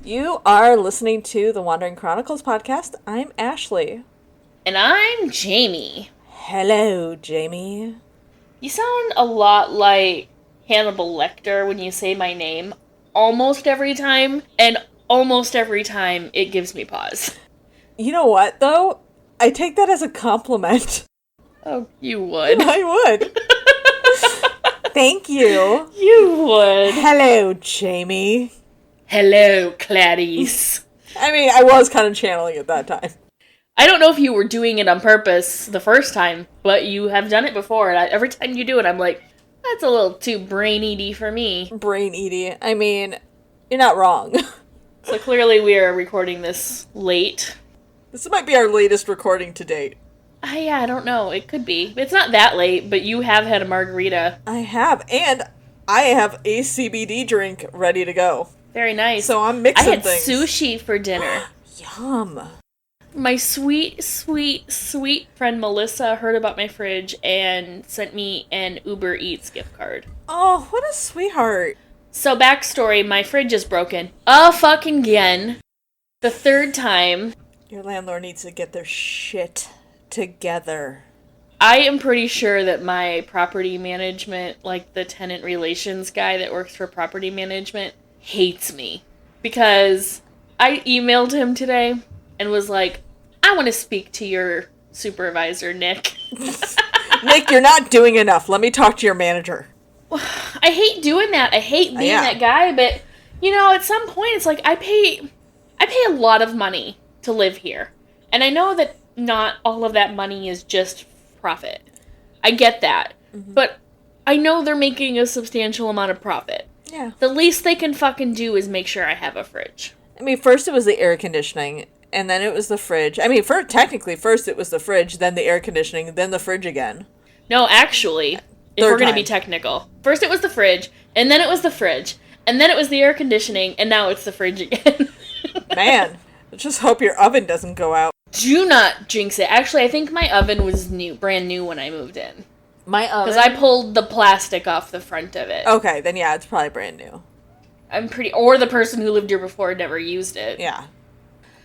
You are listening to the Wandering Chronicles podcast. I'm Ashley. And I'm Jamie. Hello, Jamie. You sound a lot like Hannibal Lecter when you say my name almost every time, and almost every time it gives me pause. You know what, though? I take that as a compliment. Oh, you would. I would. Thank you. You would. Hello, Jamie. Hello, Clarice. I mean, I was kind of channeling it that time. I don't know if you were doing it on purpose the first time, but you have done it before, and every time you do it, I'm like, that's a little too brain-eaty for me. Brain-eaty. I mean, you're not wrong. So clearly we are recording this late. This might be our latest recording to date. Yeah, I don't know. It could be. It's not that late, but you have had a margarita. I have, and I have a CBD drink ready to go. Very nice. So I'm mixing things. I had sushi for dinner. Yum. My sweet, sweet, sweet friend Melissa heard about my fridge and sent me an Uber Eats gift card. Oh, what a sweetheart. So backstory, my fridge is broken. Fucking again. The third time. Your landlord needs to get their shit together. I am pretty sure that my property management, like the tenant relations guy that works for property management, hates me. Because I emailed him today and was like, I want to speak to your supervisor, Nick. Nick, you're not doing enough. Let me talk to your manager. I hate doing that. I hate being that guy, but, you know, at some point it's like, I pay a lot of money to live here. And I know that not all of that money is just profit. I get that. Mm-hmm. But I know they're making a substantial amount of profit. Yeah. The least they can fucking do is make sure I have a fridge. I mean, first it was the air conditioning, and then it was the fridge. I mean, technically, first it was the fridge, then the air conditioning, then the fridge again. No, actually, if we're going to be technical. First it was the fridge, and then it was the fridge, and then it was the air conditioning, and now it's the fridge again. Man, let's just hope your oven doesn't go out. Do not jinx it. Actually, I think my oven was brand new when I moved in. My oven? Because I pulled the plastic off the front of it. Okay, then yeah, it's probably brand new. Or the person who lived here before never used it. Yeah.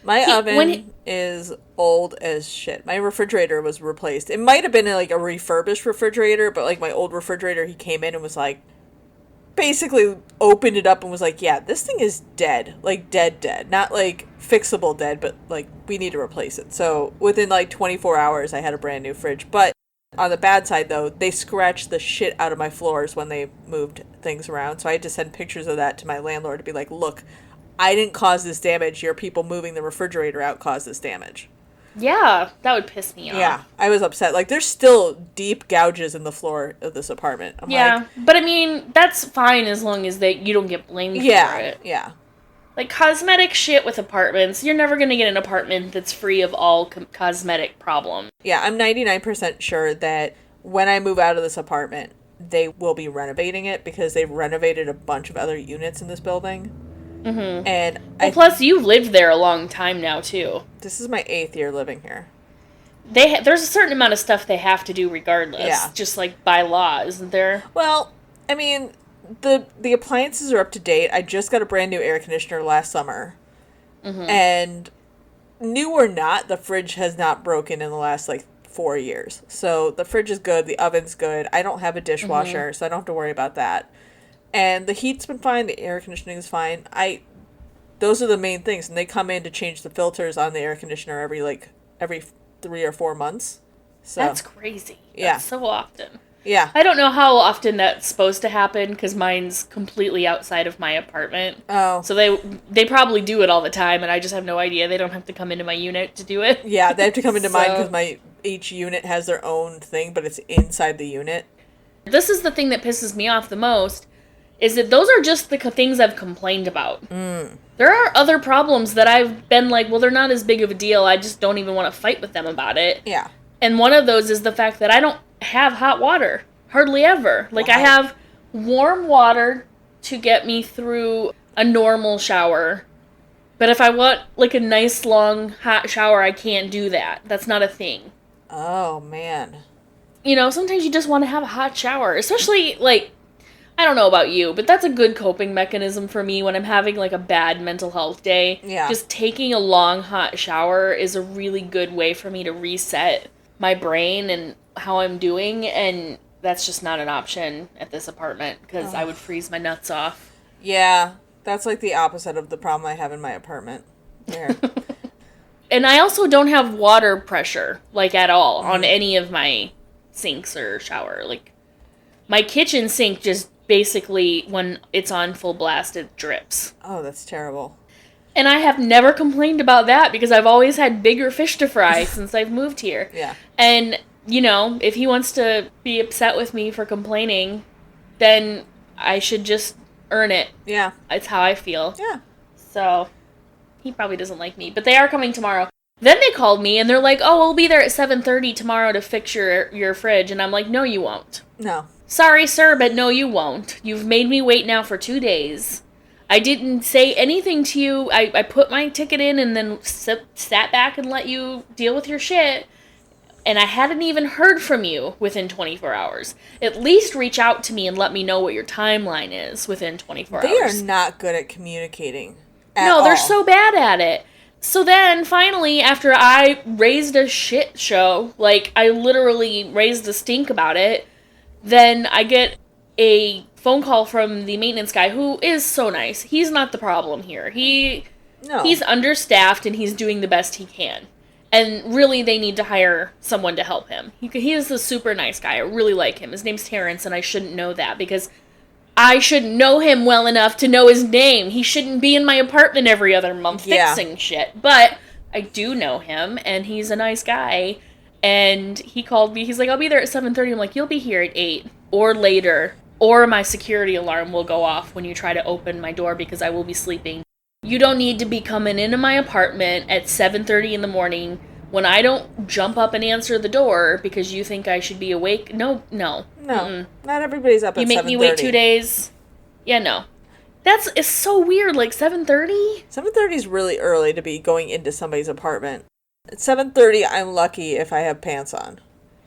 My oven is old as shit. My refrigerator was replaced. It might have been like a refurbished refrigerator, but like my old refrigerator, he came in and was like, basically opened it up and was like, yeah, this thing is dead. Like dead. Not like fixable dead, but like we need to replace it. So within like 24 hours, I had a brand new fridge. But on the bad side, though, they scratched the shit out of my floors when they moved things around. So I had to send pictures of that to my landlord to be like, look, I didn't cause this damage. Your people moving the refrigerator out caused this damage. Yeah, that would piss me off. Yeah, I was upset. Like, there's still deep gouges in the floor of this apartment. But I mean, that's fine as long as you don't get blamed for it. Yeah. Like, cosmetic shit with apartments, you're never going to get an apartment that's free of all cosmetic problems. Yeah, I'm 99% sure that when I move out of this apartment, they will be renovating it because they've renovated a bunch of other units in this building. Mm-hmm. And plus, you've lived there a long time now, too. This is my 8th year living here. There's a certain amount of stuff they have to do regardless. Yeah. Just like by law, isn't there? Well, I mean, the appliances are up to date. I just got a brand new air conditioner last summer. Mm-hmm. And new or not, the fridge has not broken in the last, 4 years. So the fridge is good. The oven's good. I don't have a dishwasher, so I don't have to worry about that. And the heat's been fine. The air conditioning is fine. Those are the main things. And they come in to change the filters on the air conditioner every 3 or 4 months. So that's crazy. Yeah. That's so often. Yeah. I don't know how often that's supposed to happen because mine's completely outside of my apartment. Oh. So they probably do it all the time, and I just have no idea. They don't have to come into my unit to do it. Yeah, they have to come into mine because each unit has their own thing, but it's inside the unit. This is the thing that pisses me off the most, is that those are just the things I've complained about. Mm. There are other problems that I've been like, well, they're not as big of a deal. I just don't even want to fight with them about it. Yeah. And one of those is the fact that I don't have hot water. Hardly ever. Like, wow. I have warm water to get me through a normal shower. But if I want, a nice, long, hot shower, I can't do that. That's not a thing. Oh, man. You know, sometimes you just want to have a hot shower. Especially, I don't know about you, but that's a good coping mechanism for me when I'm having, like, a bad mental health day. Yeah. Just taking a long, hot shower is a really good way for me to reset my brain and how I'm doing, and that's just not an option at this apartment, because I would freeze my nuts off. Yeah, that's, like, the opposite of the problem I have in my apartment. There. And I also don't have water pressure, like, at all, on any of my sinks or shower. Like, my kitchen sink just basically, when it's on full blast, it drips. Oh, that's terrible. And I have never complained about that because I've always had bigger fish to fry since I've moved here. Yeah. And, you know, if he wants to be upset with me for complaining, then I should just earn it. Yeah. It's how I feel. Yeah. So, he probably doesn't like me. But they are coming tomorrow. Then they called me and they're like, oh, we'll be there at 7:30 tomorrow to fix your fridge. And I'm like, no, you won't. No. Sorry, sir, but no, you won't. You've made me wait now for 2 days. I didn't say anything to you. I put my ticket in and then sat back and let you deal with your shit. And I hadn't even heard from you within 24 hours. At least reach out to me and let me know what your timeline is within 24 hours. They are not good at communicating No, they're so bad at it. So then, finally, after I raised a shit show, like, I literally raised a stink about it, then I get a phone call from the maintenance guy, who is so nice. He's not the problem here. He's understaffed, and he's doing the best he can. And really, they need to hire someone to help him. He is a super nice guy. I really like him. His name's Terrence, and I shouldn't know that, because I shouldn't know him well enough to know his name. He shouldn't be in my apartment every other month fixing shit. But I do know him, and he's a nice guy. And he called me. He's like, I'll be there at 7:30. I'm like, you'll be here at 8 or later. Or my security alarm will go off when you try to open my door because I will be sleeping. You don't need to be coming into my apartment at 7:30 in the morning when I don't jump up and answer the door because you think I should be awake. No. Not everybody's up at 7:30. You make me wait 2 days? Yeah, no. It's so weird, like 7:30? 7:30 is really early to be going into somebody's apartment. At 7:30, I'm lucky if I have pants on.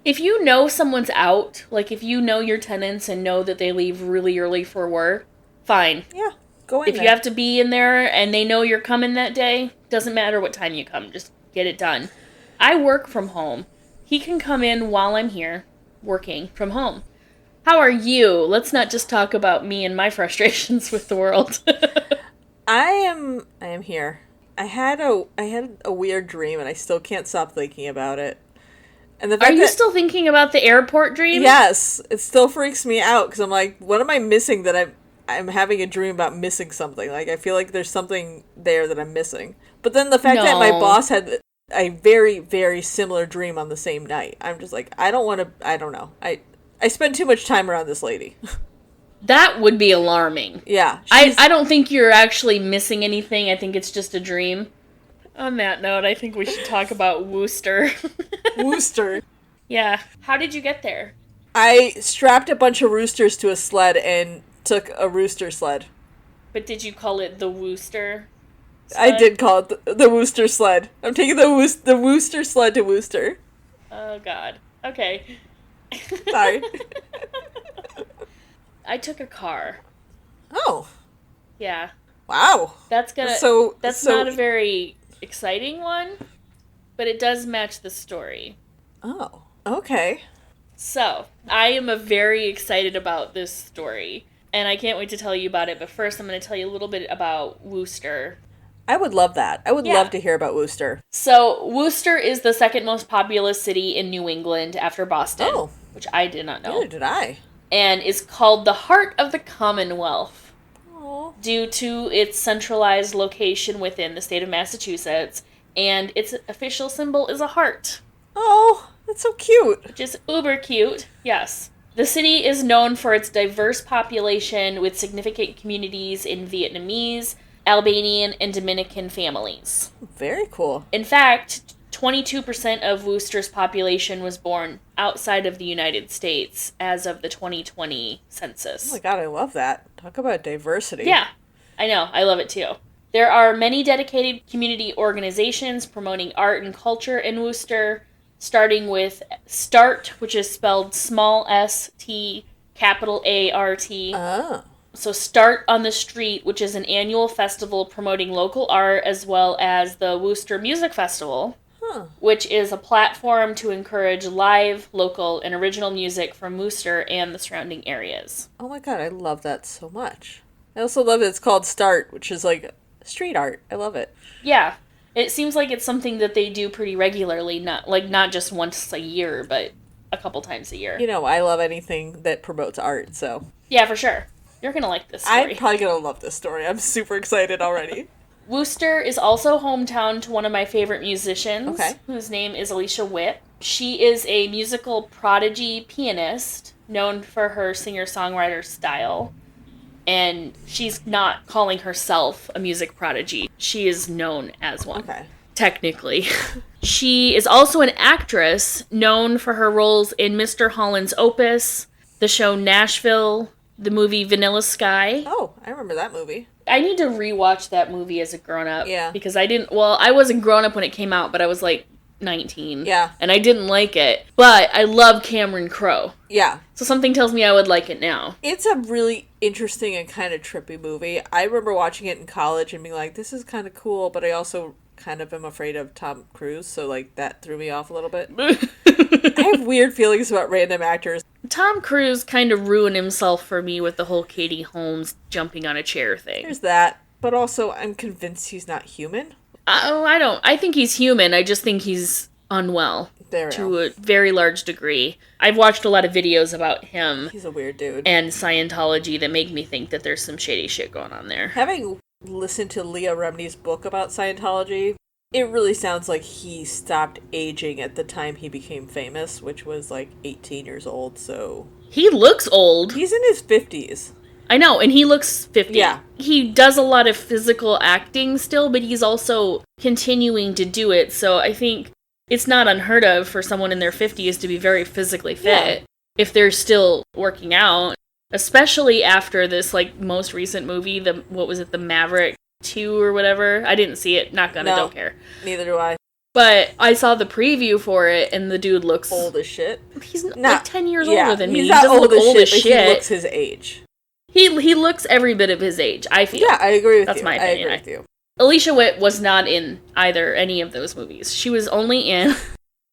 If you know someone's out, like if you know your tenants and know that they leave really early for work, fine. Yeah, go in If you have to be in there and they know you're coming that day, doesn't matter what time you come, just get it done. I work from home. He can come in while I'm here, working from home. How are you? Let's not just talk about me and my frustrations with the world. I am here. I had a weird dream, and I still can't stop thinking about it. And the fact Are you still thinking about the airport dream? Yes, it still freaks me out because I'm like, what am I missing that I'm having a dream about missing something? Like, I feel like there's something there that I'm missing. But then the fact that my boss had a very, very similar dream on the same night, I'm just like, I don't know. I spend too much time around this lady. That would be alarming. Yeah. I don't think you're actually missing anything. I think it's just a dream. On that note, I think we should talk about Worcester. Worcester? Yeah. How did you get there? I strapped a bunch of roosters to a sled and took a rooster sled. But did you call it the Worcester sled? I did call it the Worcester sled. I'm taking the Worcester sled to Worcester. Oh, God. Okay. Sorry. I took a car. Oh. Yeah. Wow. That's not a very exciting one, but it does match the story. Oh. Okay. So, I am very excited about this story, and I can't wait to tell you about it, but first I'm going to tell you a little bit about Worcester. I would love that. I would love to hear about Worcester. So, Worcester is the second most populous city in New England after Boston, which I did not know. Neither did I. And is called the heart of the Commonwealth. Aww. Due to its centralized location within the state of Massachusetts, and its official symbol is a heart. Oh, that's so cute. Which is uber cute, yes. The city is known for its diverse population with significant communities in Vietnamese, Albanian, and Dominican families. Very cool. In fact, 22% of Worcester's population was born outside of the United States as of the 2020 census. Oh my God, I love that. Talk about diversity. Yeah, I know. I love it too. There are many dedicated community organizations promoting art and culture in Worcester, starting with START, which is spelled small S-T, capital A-R-T. Oh. So Start on the Street, which is an annual festival promoting local art, as well as the Worcester Music Festival, which is a platform to encourage live, local, and original music from Worcester and the surrounding areas. Oh my god, I love that so much. I also love that it's called Start, which is like street art. I love it. Yeah. It seems like it's something that they do pretty regularly, not just once a year, but a couple times a year. You know, I love anything that promotes art, so... Yeah, for sure. You're going to like this story. I'm probably going to love this story. I'm super excited already. Worcester is also hometown to one of my favorite musicians, whose name is Alicia Witt. She is a musical prodigy pianist, known for her singer-songwriter style. And she's not calling herself a music prodigy. She is known as one. Okay. Technically. She is also an actress, known for her roles in Mr. Holland's Opus, the show Nashville, the movie Vanilla Sky. Oh, I remember that movie. I need to rewatch that movie as a grown-up. Yeah. Because I wasn't grown up when it came out, but I was like 19. Yeah. And I didn't like it. But I love Cameron Crowe. Yeah. So something tells me I would like it now. It's a really interesting and kind of trippy movie. I remember watching it in college and being like, this is kind of cool, but I also kind of am afraid of Tom Cruise, so like that threw me off a little bit. I have weird feelings about random actors. Tom Cruise kind of ruined himself for me with the whole Katie Holmes jumping on a chair thing. There's that, but also I'm convinced he's not human. I think he's human. I just think he's unwell to a very large degree. I've watched a lot of videos about him. He's a weird dude. And Scientology that make me think that there's some shady shit going on there. Having listened to Leah Remini's book about Scientology, it really sounds like he stopped aging at the time he became famous, which was like 18 years old, so... He looks old. He's in his 50s. I know, and he looks 50. Yeah. He does a lot of physical acting still, but he's also continuing to do it, so I think it's not unheard of for someone in their 50s to be very physically fit if they're still working out, especially after this, like, most recent movie, the Maverick 2 or whatever. I didn't see it, don't care. Neither do I. But I saw the preview for it, and the dude looks... old as shit. He's like 10 years older than me. He's not old as shit, but he looks his age. He looks every bit of his age, I feel. Yeah, I agree with you. That's my opinion. I agree with you. Alicia Witt was not in any of those movies. She was only in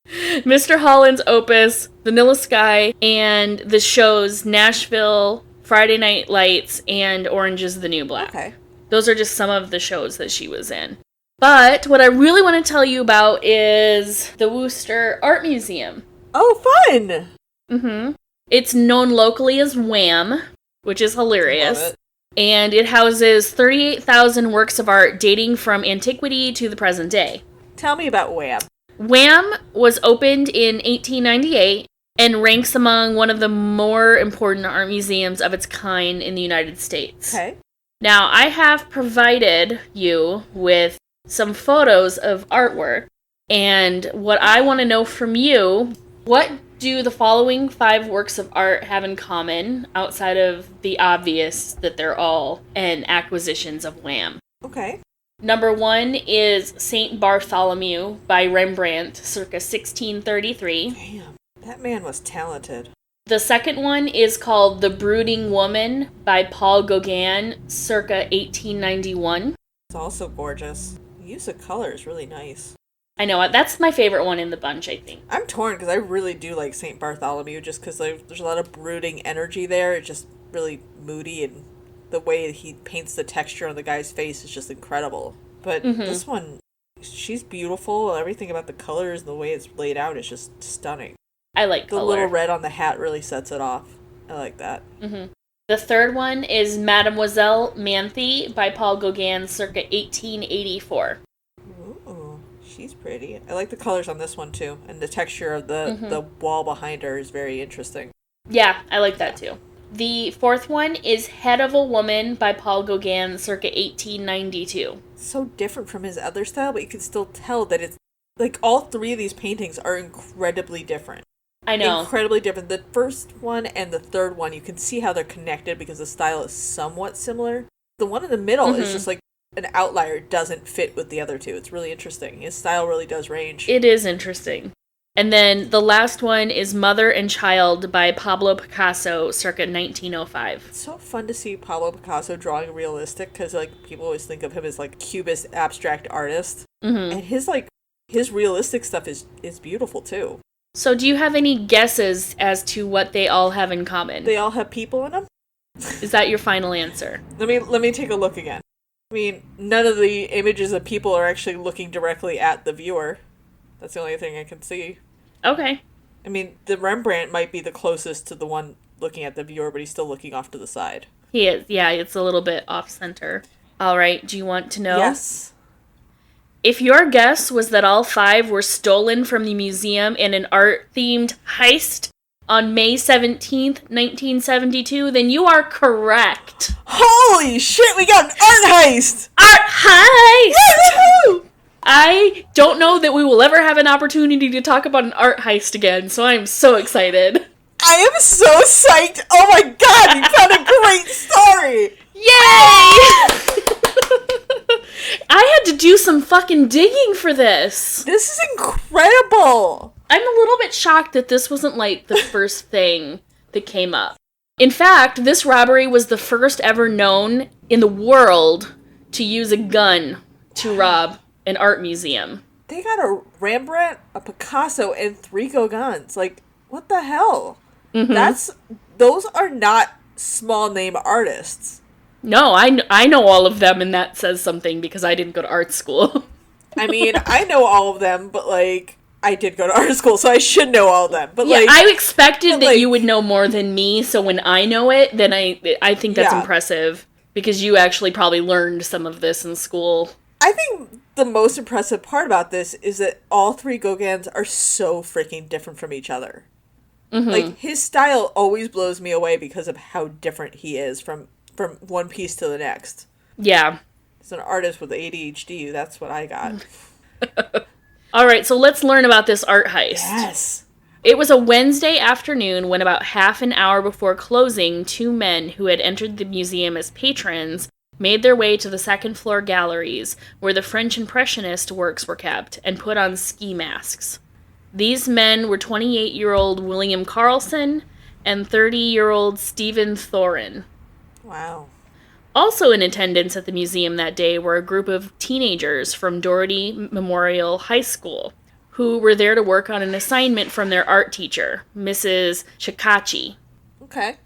Mr. Holland's Opus, Vanilla Sky, and the shows Nashville, Friday Night Lights, and Orange is the New Black. Okay. Those are just some of the shows that she was in. But what I really want to tell you about is the Worcester Art Museum. Oh, fun! Mm-hmm. It's known locally as WAM, which is hilarious. Love it. And it houses 38,000 works of art dating from antiquity to the present day. Tell me about WAM. WAM was opened in 1898 and ranks among one of the more important art museums of its kind in the United States. Okay. Now, I have provided you with some photos of artwork, and what I want to know from you, what do the following 5 works of art have in common, outside of the obvious that they're all acquisitions of WAM? Okay. Number 1 is St. Bartholomew by Rembrandt, circa 1633. Damn, that man was talented. The second one is called The Brooding Woman by Paul Gauguin, circa 1891. It's also gorgeous. The use of color is really nice. I know, that's my favorite one in the bunch, I think. I'm torn because I really do like St. Bartholomew just because there's a lot of brooding energy there. It's just really moody, and the way he paints the texture on the guy's face is just incredible. But this one, she's beautiful. Everything about the colors and the way it's laid out is just stunning. I like color. The little red on the hat really sets it off. I like that. Mm-hmm. The third one is Mademoiselle Manthe by Paul Gauguin, circa 1884. Ooh, she's pretty. I like the colors on this one, too. And the texture of the wall behind her is very interesting. Yeah, I like that, too. The fourth one is Head of a Woman by Paul Gauguin, circa 1892. So different from his other style, but you can still tell that it's... like, all 3 of these paintings are incredibly different. I know. Incredibly different. The first one and the third one, you can see how they're connected because the style is somewhat similar. The one in the middle is just like an outlier. It doesn't fit with the other 2. It's really interesting. His style really does range. It is interesting. And then the last one is Mother and Child by Pablo Picasso, circa 1905. It's so fun to see Pablo Picasso drawing realistic, because, like, people always think of him as, like, cubist abstract artist. And his realistic stuff is beautiful, too. So do you have any guesses as to what they all have in common? They all have people in them? Is that your final answer? Let me take a look again. I mean, none of the images of people are actually looking directly at the viewer. That's the only thing I can see. Okay. I mean, the Rembrandt might be the closest to the one looking at the viewer, but he's still looking off to the side. He is. Yeah, it's a little bit off-center. All right, do you want to know? Yes. If your guess was that all 5 were stolen from the museum in an art-themed heist on May 17th, 1972, then you are correct. Holy shit, we got an art heist! Art heist! Woo-hoo! I don't know that we will ever have an opportunity to talk about an art heist again, so I'm so excited. I am so psyched! Oh my god, you found a great story! Yay! I had to do some fucking digging for this. This is incredible! I'm a little bit shocked that this wasn't, like, the first thing that came up. In fact, this robbery was the first ever known in the world to use a gun to rob an art museum. They got a Rembrandt, a Picasso, and 3 Gauguins. Like, what the hell? Those are not small name artists. No, I know all of them, and that says something because I didn't go to art school. I mean, I know all of them, but, like, I did go to art school, so I should know all of them. But yeah, I expected that you would know more than me, so when I know it, then I think that's impressive, because you actually probably learned some of this in school. I think the most impressive part about this is that all 3 Gauguins are so freaking different from each other. Like, his style always blows me away because of how different he is from one piece to the next. Yeah. He's an artist with ADHD, that's what I got. Alright, so let's learn about this art heist. Yes! It was a Wednesday afternoon when about half an hour before closing, 2 men who had entered the museum as patrons made their way to the second-floor galleries, where the French Impressionist works were kept, and put on ski masks. These men were 28-year-old William Carlson and 30-year-old Stephen Thorin. Wow. Also in attendance at the museum that day were a group of teenagers from Doherty Memorial High School, who were there to work on an assignment from their art teacher, Mrs. Chikachi. Okay.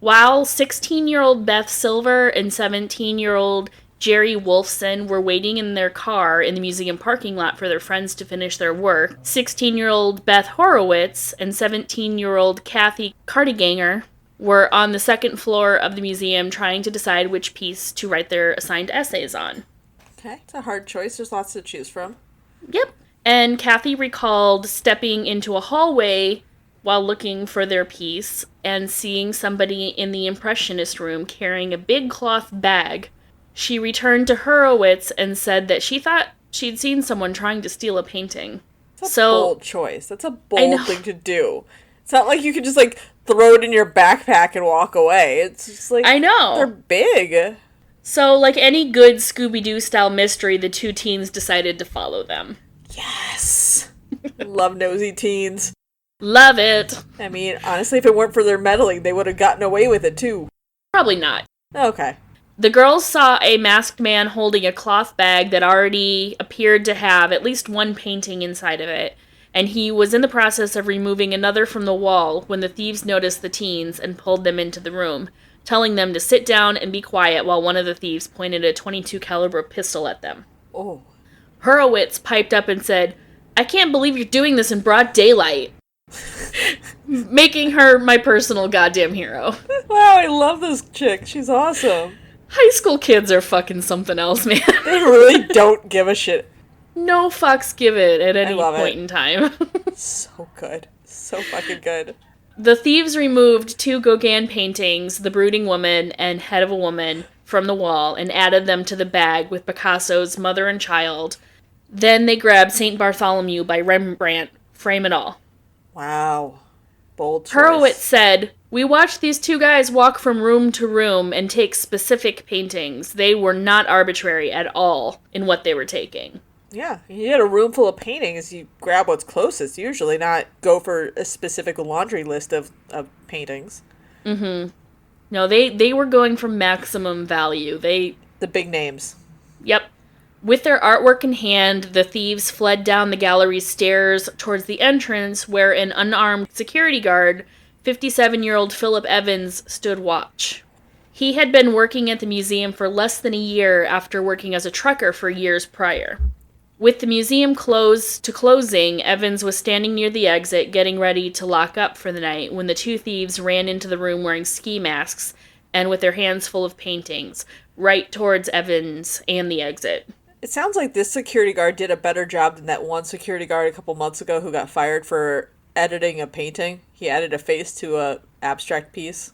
While 16-year-old Beth Silver and 17-year-old Jerry Wolfson were waiting in their car in the museum parking lot for their friends to finish their work, 16-year-old Beth Horowitz and 17-year-old Kathy Cardiganger were on the second floor of the museum trying to decide which piece to write their assigned essays on. Okay, it's a hard choice. There's lots to choose from. Yep. And Kathy recalled stepping into a hallway while looking for their piece and seeing somebody in the Impressionist room carrying a big cloth bag. She returned to Horowitz and said that she thought she'd seen someone trying to steal a painting. That's a bold choice. That's a bold thing to do. It's not like you can just, like, throw it in your backpack and walk away. It's just like... I know. They're big. So, like any good Scooby Doo style mystery, the 2 teens decided to follow them. Yes! Love nosy teens. Love it. I mean, honestly, if it weren't for their meddling, they would have gotten away with it, too. Probably not. Okay. The girls saw a masked man holding a cloth bag that already appeared to have at least one painting inside of it, and he was in the process of removing another from the wall when the thieves noticed the teens and pulled them into the room, telling them to sit down and be quiet while one of the thieves pointed a .22 caliber pistol at them. Oh. Horowitz piped up and said, "I can't believe you're doing this in broad daylight." Making her my personal goddamn hero. Wow, I love this chick. She's awesome. High school kids are fucking something else, man. They really don't give a shit. No fucks given at any point in time. So good. So fucking good. The thieves removed 2 Gauguin paintings, The Brooding Woman and Head of a Woman, from the wall and added them to the bag with Picasso's Mother and Child. Then they grabbed St. Bartholomew by Rembrandt, frame and all. Wow. Bold choice. Horowitz said, "We watched these 2 guys walk from room to room and take specific paintings. They were not arbitrary at all in what they were taking." Yeah, you had a room full of paintings. You grab what's closest, usually, not go for a specific laundry list of paintings. Mm-hmm. No, they were going for maximum value. The big names. Yep. With their artwork in hand, the thieves fled down the gallery's stairs towards the entrance, where an unarmed security guard, 57-year-old Philip Evans, stood watch. He had been working at the museum for less than a year after working as a trucker for years prior. With the museum closed to closing, Evans was standing near the exit, getting ready to lock up for the night, when the two thieves ran into the room wearing ski masks and with their hands full of paintings, right towards Evans and the exit. It sounds like this security guard did a better job than that one security guard a couple months ago who got fired for editing a painting. He added a face to a abstract piece.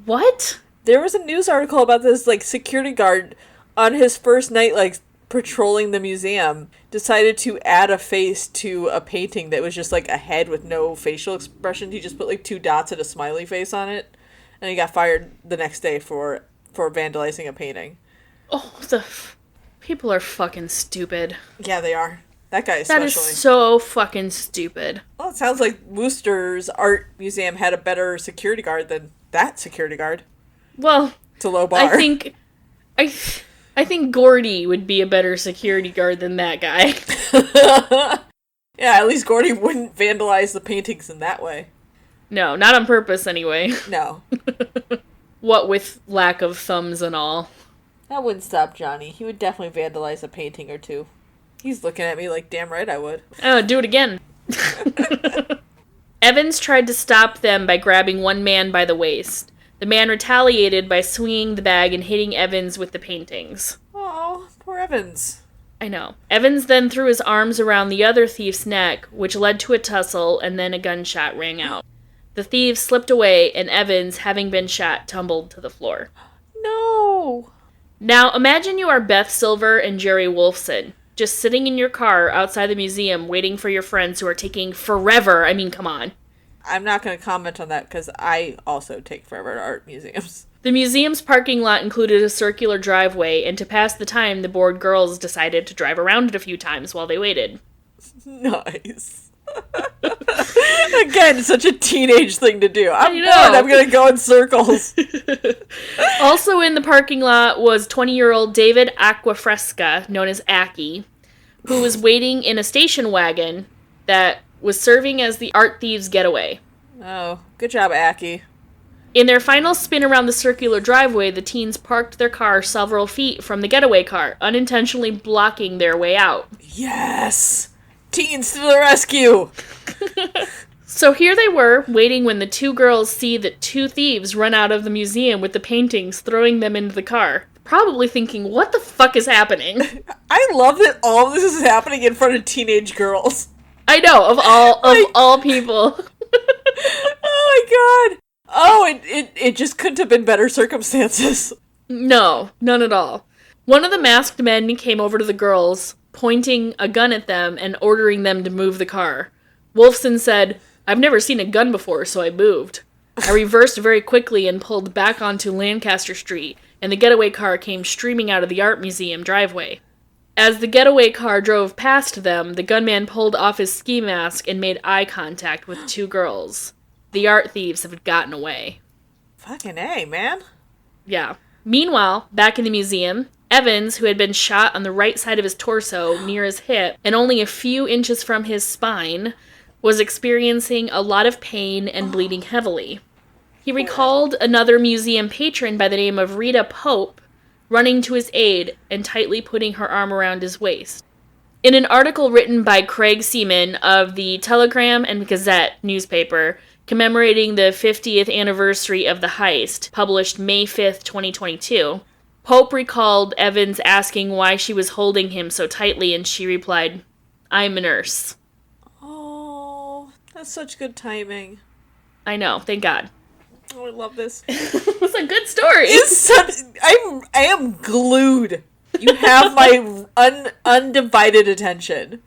What? There was a news article about this, security guard on his first night, patrolling the museum, decided to add a face to a painting that was just, a head with no facial expression. He just put, 2 dots and a smiley face on it. And he got fired the next day for vandalizing a painting. Oh, people are fucking stupid. Yeah, they are. That guy especially. That is so fucking stupid. Well, it sounds like Worcester's art museum had a better security guard than that security guard. Well, it's a low bar. I think Gordy would be a better security guard than that guy. Yeah, at least Gordy wouldn't vandalize the paintings in that way. No, not on purpose anyway. No. What with lack of thumbs and all. That wouldn't stop Johnny. He would definitely vandalize a painting or two. He's looking at me like, damn right I would. Oh, do it again. Evans tried to stop them by grabbing one man by the waist. The man retaliated by swinging the bag and hitting Evans with the paintings. Oh, poor Evans. I know. Evans then threw his arms around the other thief's neck, which led to a tussle, and then a gunshot rang out. The thieves slipped away, and Evans, having been shot, tumbled to the floor. No! Now, imagine you are Beth Silver and Jerry Wolfson, just sitting in your car outside the museum waiting for your friends who are taking forever. I mean, come on. I'm not going to comment on that because I also take forever to art museums. The museum's parking lot included a circular driveway, and to pass the time, the bored girls decided to drive around it a few times while they waited. Nice. Again, such a teenage thing to do. I'm bored, I'm going to go in circles. Also in the parking lot was 20-year-old David Aquafresca, known as Aki, who was waiting in a station wagon that was serving as the art thieves' getaway. Oh, good job, Aki. In their final spin around the circular driveway, the teens parked their car several feet from the getaway car, unintentionally blocking their way out. Yes! Teens to the rescue! So here they were, waiting when the two girls see the two thieves run out of the museum with the paintings, throwing them into the car. Probably thinking, what the fuck is happening? I love that all of this is happening in front of teenage girls. I know, of all people. Oh my god! Oh, it just couldn't have been better circumstances. No, none at all. One of the masked men came over to the girls, pointing a gun at them and ordering them to move the car. Wolfson said, "I've never seen a gun before, so I moved. I reversed very quickly and pulled back onto Lancaster Street, and the getaway car came streaming out of the art museum driveway. As the getaway car drove past them, the gunman pulled off his ski mask and made eye contact with two girls. The art thieves have gotten away." Fucking A, man. Yeah. Meanwhile, back in the museum, Evans, who had been shot on the right side of his torso near his hip and only a few inches from his spine, was experiencing a lot of pain and bleeding heavily. He recalled another museum patron by the name of Rita Pope running to his aid and tightly putting her arm around his waist. In an article written by Craig Seaman of the Telegram and Gazette newspaper commemorating the 50th anniversary of the heist, published May 5th, 2022, Pope recalled Evans asking why she was holding him so tightly, and she replied, "I'm a nurse." Oh, that's such good timing. I know, thank God. Oh, I love this. It's a good story. I am glued. You have my undivided attention.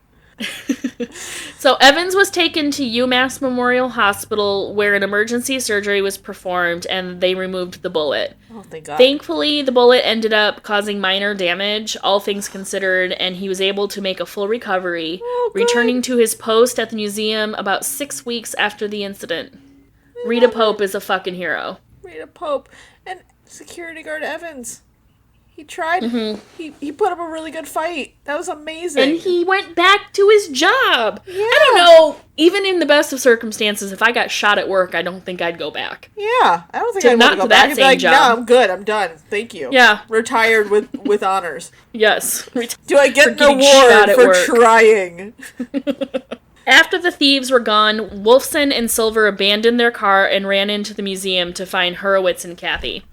So Evans was taken to UMass Memorial Hospital where an emergency surgery was performed and they removed the bullet. Oh, thank God. Thankfully, the bullet ended up causing minor damage, all things considered, and he was able to make a full recovery, returning to his post at the museum about 6 weeks after the incident. Rita Pope is a fucking hero. Rita Pope. And security guard Evans. He tried. Mm-hmm. He put up a really good fight. That was amazing. And he went back to his job. Yeah. I don't know. Even in the best of circumstances, if I got shot at work, I don't think I'd go back. Yeah. I don't think I'd want to go back. I'd be like, no, I'm good. I'm done. Thank you. Yeah. Retired with honors. Yes. Do I get an award for trying? After the thieves were gone, Wolfson and Silver abandoned their car and ran into the museum to find Horowitz and Kathy.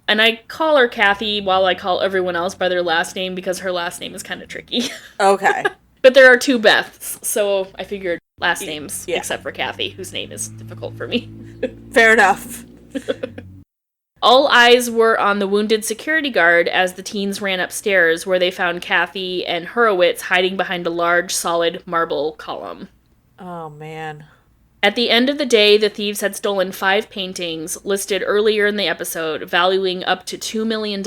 And I call her Kathy while I call everyone else by their last name because her last name is kind of tricky. Okay. But there are two Beths, so I figured last names, except for Kathy, whose name is difficult for me. Fair enough. All eyes were on the wounded security guard as the teens ran upstairs, where they found Kathy and Horowitz hiding behind a large, solid marble column. Oh, man. At the end of the day, the thieves had stolen 5 paintings, listed earlier in the episode, valuing up to $2 million,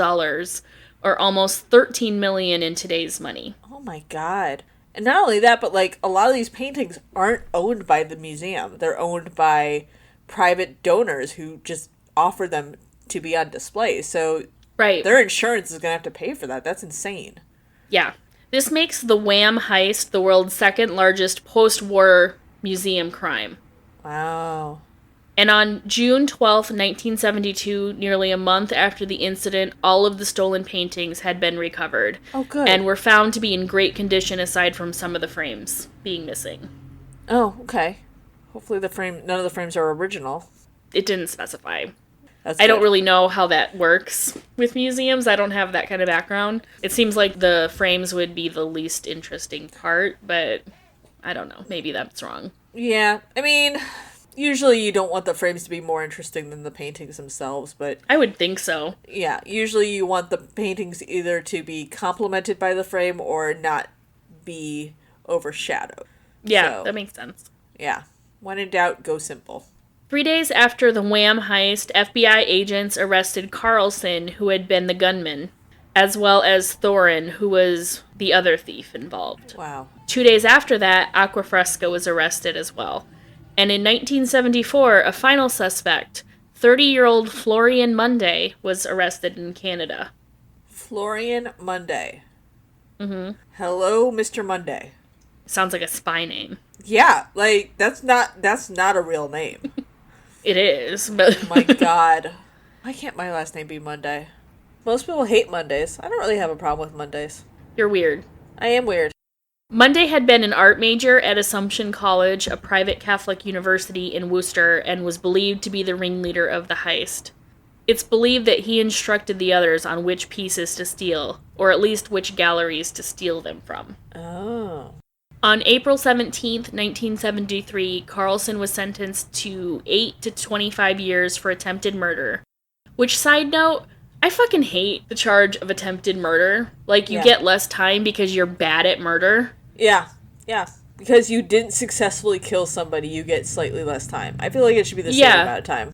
or almost $13 million in today's money. Oh my God. And not only that, but, like, a lot of these paintings aren't owned by the museum. They're owned by private donors who just offer them to be on display. So their insurance is going to have to pay for that. That's insane. Yeah. This makes the WAM heist the world's second largest post-war museum crime. Wow. And on June 12th, 1972, nearly a month after the incident, all of the stolen paintings had been recovered. Oh, good. And were found to be in great condition aside from some of the frames being missing. Oh, okay. Hopefully none of the frames are original. It didn't specify. I don't really know how that works with museums. I don't have that kind of background. It seems like the frames would be the least interesting part, but I don't know. Maybe that's wrong. Yeah. I mean, usually you don't want the frames to be more interesting than the paintings themselves, but... I would think so. Yeah. Usually you want the paintings either to be complemented by the frame or not be overshadowed. Yeah, that makes sense. Yeah. When in doubt, go simple. 3 days after the WAM heist, FBI agents arrested Carlson, who had been the gunman, as well as Thorin, who was the other thief involved. Wow. 2 days after that, Aquafresca was arrested as well. And in 1974, a final suspect, 30-year-old Florian Munday, was arrested in Canada. Florian Munday. Mm-hmm. Hello, Mr. Munday. Sounds like a spy name. Yeah, like, that's not a real name. It is, but... Oh my God. Why can't my last name be Monday? Most people hate Mondays. I don't really have a problem with Mondays. You're weird. I am weird. Munday had been an art major at Assumption College, a private Catholic university in Worcester, and was believed to be the ringleader of the heist. It's believed that he instructed the others on which pieces to steal, or at least which galleries to steal them from. Oh. On April 17th, 1973, Carlson was sentenced to 8 to 25 years for attempted murder. Which, side note, I fucking hate the charge of attempted murder. Like, you get less time because you're bad at murder. Yeah. Because you didn't successfully kill somebody, you get slightly less time. I feel like it should be the same amount of time.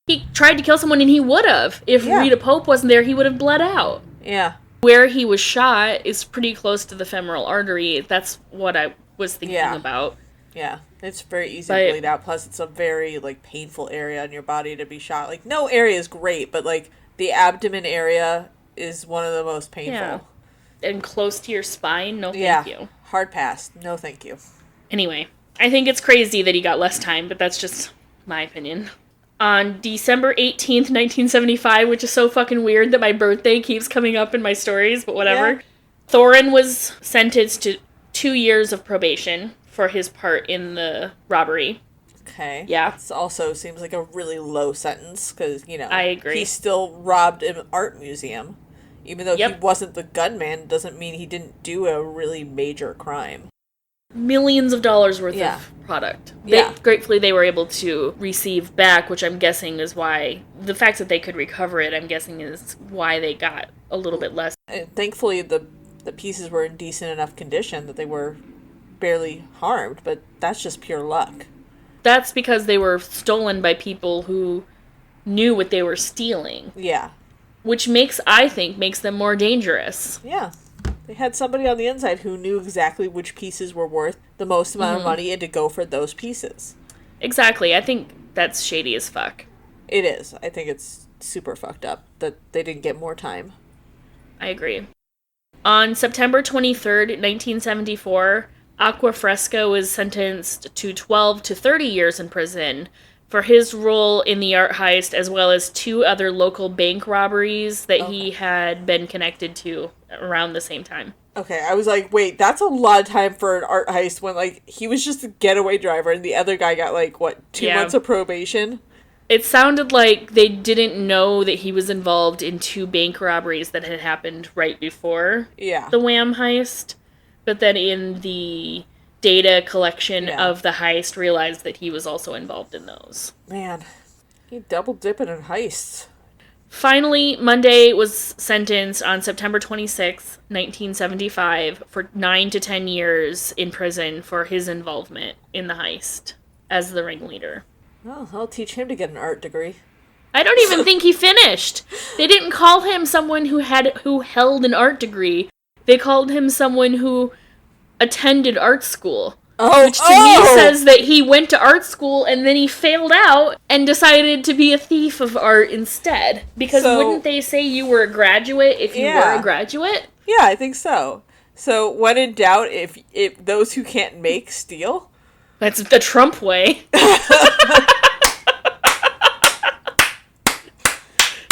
He tried to kill someone and he would have. If Rita Pope wasn't there, he would have bled out. Yeah. Where he was shot is pretty close to the femoral artery. That's what I was thinking about. Yeah, it's very easy to bleed out. Plus, it's a very, like, painful area on your body to be shot. Like, no area is great, but, like, the abdomen area is one of the most painful. Yeah. And close to your spine? No, thank you. Hard pass. No, thank you. Anyway, I think it's crazy that he got less time, but that's just my opinion. On December 18th, 1975, which is so fucking weird that my birthday keeps coming up in my stories, but whatever. Yeah. Thorin was sentenced to 2 years of probation for his part in the robbery. Okay. Yeah. This also seems like a really low sentence, because, you know, I agree. He still robbed an art museum. Even though he wasn't the gunman, doesn't mean he didn't do a really major crime. Millions of dollars worth of product. Gratefully, they were able to receive back, which I'm guessing is why, the fact that they could recover it, I'm guessing is why they got a little bit less. And thankfully, the pieces were in decent enough condition that they were barely harmed, but that's just pure luck. That's because they were stolen by people who knew what they were stealing. Yeah. Which makes them more dangerous. Yeah. They had somebody on the inside who knew exactly which pieces were worth the most amount of money and to go for those pieces. Exactly. I think that's shady as fuck. It is. I think it's super fucked up that they didn't get more time. I agree. On September 23rd, 1974, Acquafresco was sentenced to 12 to 30 years in prison for his role in the art heist, as well as 2 other local bank robberies that he had been connected to around the same time. Okay, I was like, wait, that's a lot of time for an art heist when, like, he was just a getaway driver and the other guy got, like, what, 2 months of probation? It sounded like they didn't know that he was involved in 2 bank robberies that had happened right before the WAM heist. But then in the data collection of the heist, realized that he was also involved in those. Man, he double dipping in heists. Finally, Monday was sentenced on September 26, 1975, for 9 to 10 years in prison for his involvement in the heist as the ringleader. Well, I'll teach him to get an art degree. I don't even think he finished. They didn't call him someone who held an art degree. They called him someone who attended art school. Which to me says that he went to art school and then he failed out and decided to be a thief of art instead. Because wouldn't they say you were a graduate if you were a graduate? Yeah, I think so. So when in doubt, if those who can't make, steal? That's the Trump way.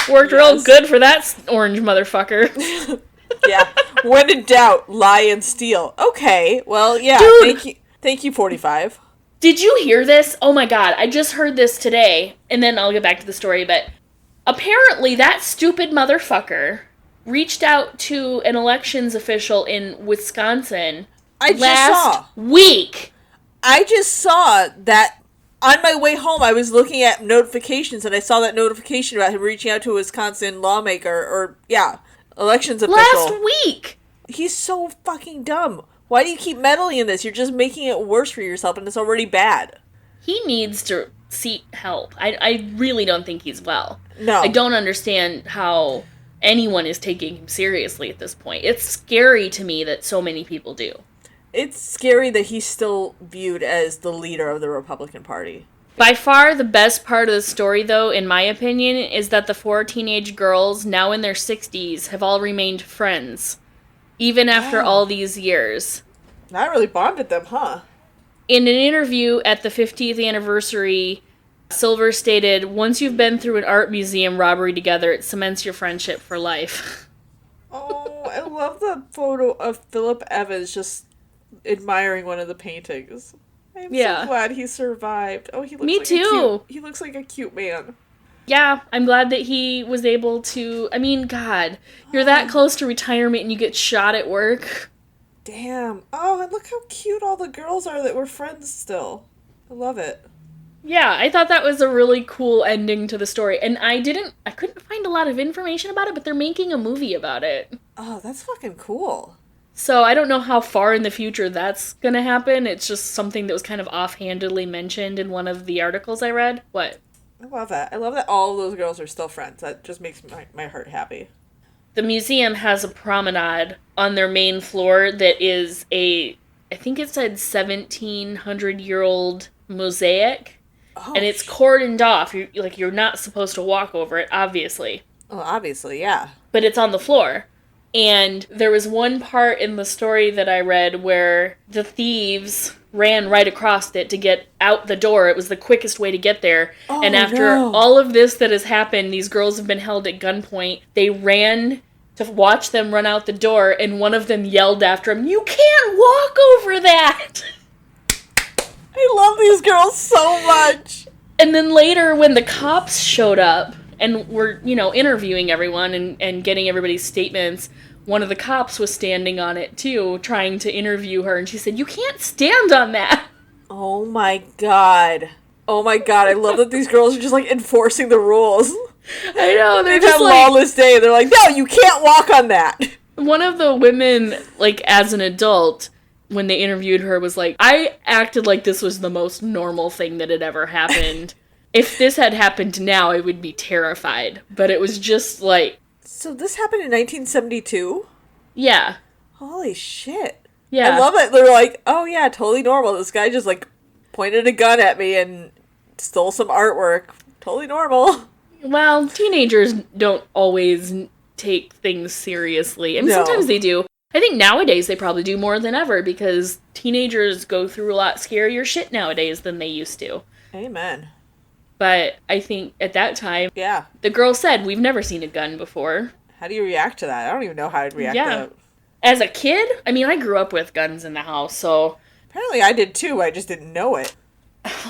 Worked real good for that orange motherfucker. Yeah. When in doubt, lie and steal. Okay. Well, yeah. Dude, Thank you, 45. Did you hear this? Oh my god, I just heard this today, and then I'll get back to the story, but apparently that stupid motherfucker reached out to an elections official in Wisconsin last week. I just saw that on my way home. I was looking at notifications, and I saw that notification about him reaching out to a Wisconsin lawmaker, elections official. Last week! He's so fucking dumb. Why do you keep meddling in this? You're just making it worse for yourself, and it's already bad. He needs to seek help. I really don't think he's well. No. I don't understand how anyone is taking him seriously at this point. It's scary to me that so many people do. It's scary that he's still viewed as the leader of the Republican Party. By far, the best part of the story, though, in my opinion, is that the 4 teenage girls, now in their 60s, have all remained friends. Even after all these years. That really bonded them, huh? In an interview at the 50th anniversary, Silver stated, "Once you've been through an art museum robbery together, it cements your friendship for life." Oh, I love the photo of Philip Evans just admiring one of the paintings. I'm so glad he survived. Oh, he looks Me too. He looks like a cute man. Yeah, I'm glad that he was able to... I mean, God, you're that close to retirement and you get shot at work. Damn. Oh, and look how cute all the girls are that were friends still. I love it. Yeah, I thought that was a really cool ending to the story. And I couldn't find a lot of information about it, but they're making a movie about it. Oh, that's fucking cool. So I don't know how far in the future that's gonna happen. It's just something that was kind of offhandedly mentioned in one of the articles I read. What? I love that. I love that all of those girls are still friends. That just makes my heart happy. The museum has a promenade on their main floor that is I think it said 1,700-year-old mosaic. Oh, and it's cordoned off. You're not supposed to walk over it, obviously. Oh, obviously, yeah. But it's on the floor. And there was one part in the story that I read where the thieves ran right across it to get out the door. It was the quickest way to get there. Oh, and after all of this that has happened, these girls have been held at gunpoint. They ran to watch them run out the door, and one of them yelled after him, "You can't walk over that!" I love these girls so much. And then later, when the cops showed up, and were, interviewing everyone and getting everybody's statements, one of the cops was standing on it, too, trying to interview her, and she said, "You can't stand on that!" Oh my god. Oh my god, I love that these girls are just, enforcing the rules. I know, they're just lawless day. They're like, "No, you can't walk on that!" One of the women, as an adult, when they interviewed her, was like, I acted like this was the most normal thing that had ever happened. If this had happened now, I would be terrified. But it was just like... So this happened in 1972? Yeah. Holy shit. Yeah. I love it. They're like, oh yeah, totally normal. This guy just like pointed a gun at me and stole some artwork. Totally normal. Well, teenagers don't always take things seriously. I mean, sometimes they do. I think nowadays they probably do more than ever because teenagers go through a lot scarier shit nowadays than they used to. Amen. But I think at that time, yeah, the girl said, we've never seen a gun before. How do you react to that? I don't even know how I'd react to that. As a kid, I mean, I grew up with guns in the house, so... Apparently I did too, I just didn't know it.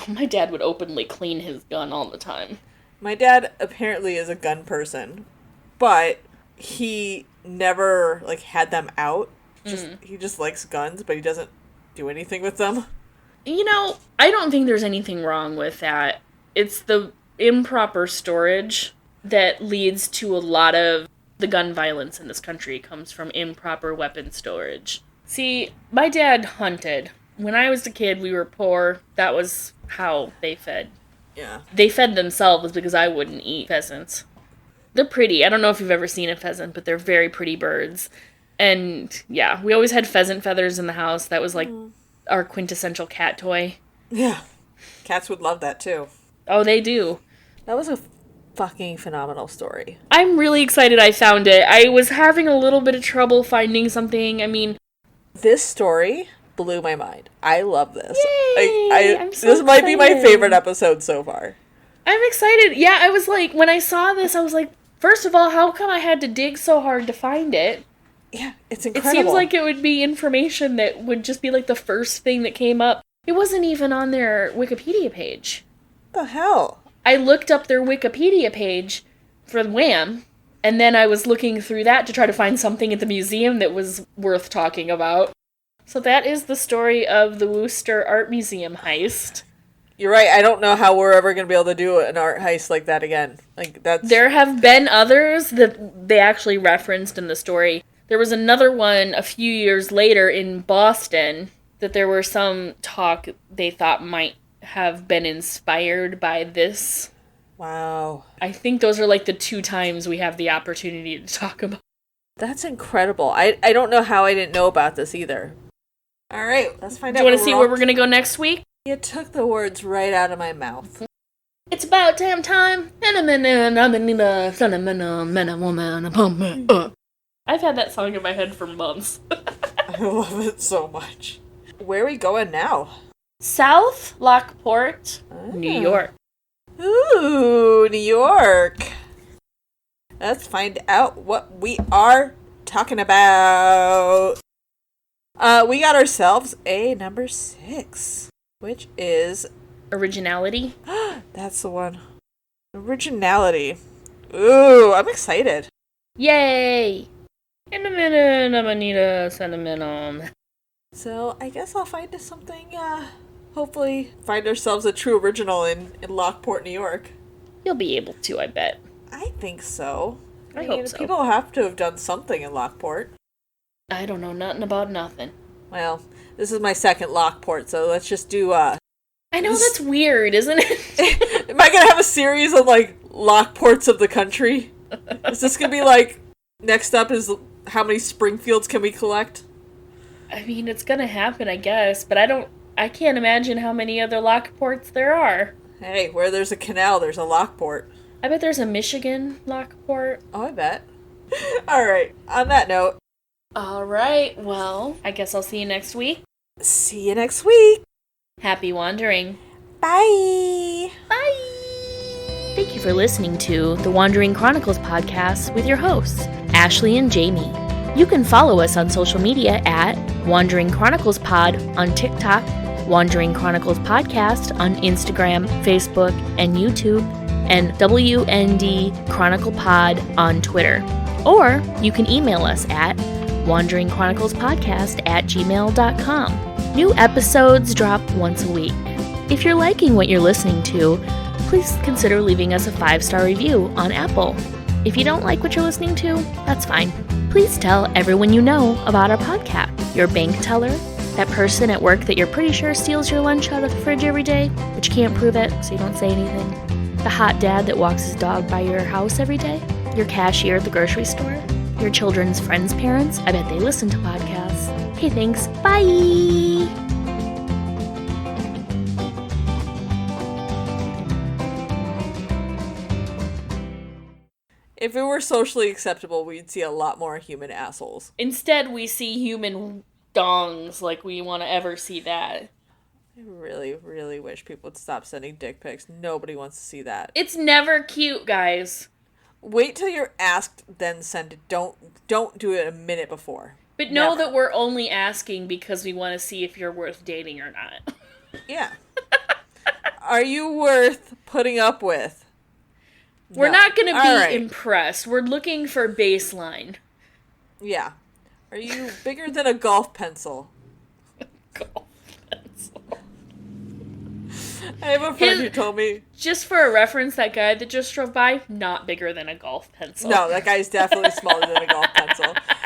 My dad would openly clean his gun all the time. My dad apparently is a gun person, but he never, like, had them out. He just likes guns, but he doesn't do anything with them. You know, I don't think there's anything wrong with that. It's the improper storage that leads to a lot of the gun violence in this country comes from improper weapon storage. See, my dad hunted. When I was a kid, we were poor. That was how they fed. Yeah. They fed themselves because I wouldn't eat pheasants. They're pretty. I don't know if you've ever seen a pheasant, but they're very pretty birds. And, yeah, we always had pheasant feathers in the house. That was, like, our quintessential cat toy. Yeah. Cats would love that, too. Oh, they do. That was a fucking phenomenal story. I'm really excited I found it. I was having a little bit of trouble finding something. I mean... This story blew my mind. I love this. Yay! I'm so this might be my favorite episode so far. I'm excited. Yeah, I was like, when I saw this, I was like, first of all, how come I had to dig so hard to find it? Yeah, it's incredible. It seems like it would be information that would just be like the first thing that came up. It wasn't even on their Wikipedia page. What the hell? I looked up their Wikipedia page for WAM, and then I was looking through that to try to find something at the museum that was worth talking about. So that is the story of the Worcester Art Museum heist. You're right. I don't know how we're ever going to be able to do an art heist like that again. Like that's. There have been others that they actually referenced in the story. There was another one a few years later in Boston that there were some talk they thought might have been inspired by this. Wow. I think those are like the 2 times we have the opportunity to talk about. That's incredible. I don't know how I didn't know about this either. All right, let's find out. Do you want to see where we're going to go next week? You took the words right out of my mouth. It's about damn time. I've had that song in my head for months. I love it so much. Where are we going now? South Lockport, New York. Ooh, New York. Let's find out what we are talking about. We got ourselves a number 6, which is... Originality. That's the one. Originality. Ooh, I'm excited. Yay! In a minute, I'm gonna need a sentimental. So, I guess I'll find us something, hopefully find ourselves a true original in Lockport, New York. You'll be able to, I bet. I think so. I hope so. People have to have done something in Lockport. I don't know nothing about nothing. Well, this is my second Lockport, so let's just do, I know that's weird, isn't it? Am I gonna have a series of, like, Lockports of the country? Is this gonna be, like, next up is how many Springfields can we collect? I mean, it's gonna happen, I guess, but I can't imagine how many other Lockports there are. Hey, where there's a canal, there's a Lockport. I bet there's a Michigan Lockport. Oh, I bet. Alright, on that note. Alright, well, I guess I'll see you next week. See you next week. Happy wandering. Bye. Bye. Thank you for listening to the Wandering Chronicles podcast with your hosts, Ashley and Jamie. You can follow us on social media at Wandering Chronicles Pod on TikTok, Wandering Chronicles Podcast on Instagram, Facebook, and YouTube, and WND Chronicle Pod on Twitter. Or you can email us at wanderingchroniclespodcast@gmail.com. New episodes drop once a week. If you're liking what you're listening to, please consider leaving us a 5-star review on Apple. If you don't like what you're listening to, that's fine. Please tell everyone you know about our podcast, your bank teller, That person at work that you're pretty sure steals your lunch out of the fridge every day, but you can't prove it, so you don't say anything. The hot dad that walks his dog by your house every day. Your cashier at the grocery store. Your children's friends' parents. I bet they listen to podcasts. Hey, thanks. Bye! If it were socially acceptable, we'd see a lot more human assholes. Instead, we see human dongs, like we want to ever see that. I really, really wish people would stop sending dick pics. Nobody wants to see that. It's never cute, guys. Wait till you're asked, then send it. Don't do it a minute before. But know that we're only asking because we want to see if you're worth dating or not. Yeah. Are you worth putting up with? We're not going to be impressed. We're looking for baseline. Yeah. Are you bigger than a golf pencil? Golf pencil. I have a friend who told me... Just for a reference, that guy that just drove by, not bigger than a golf pencil. No, that guy's definitely smaller than a golf pencil.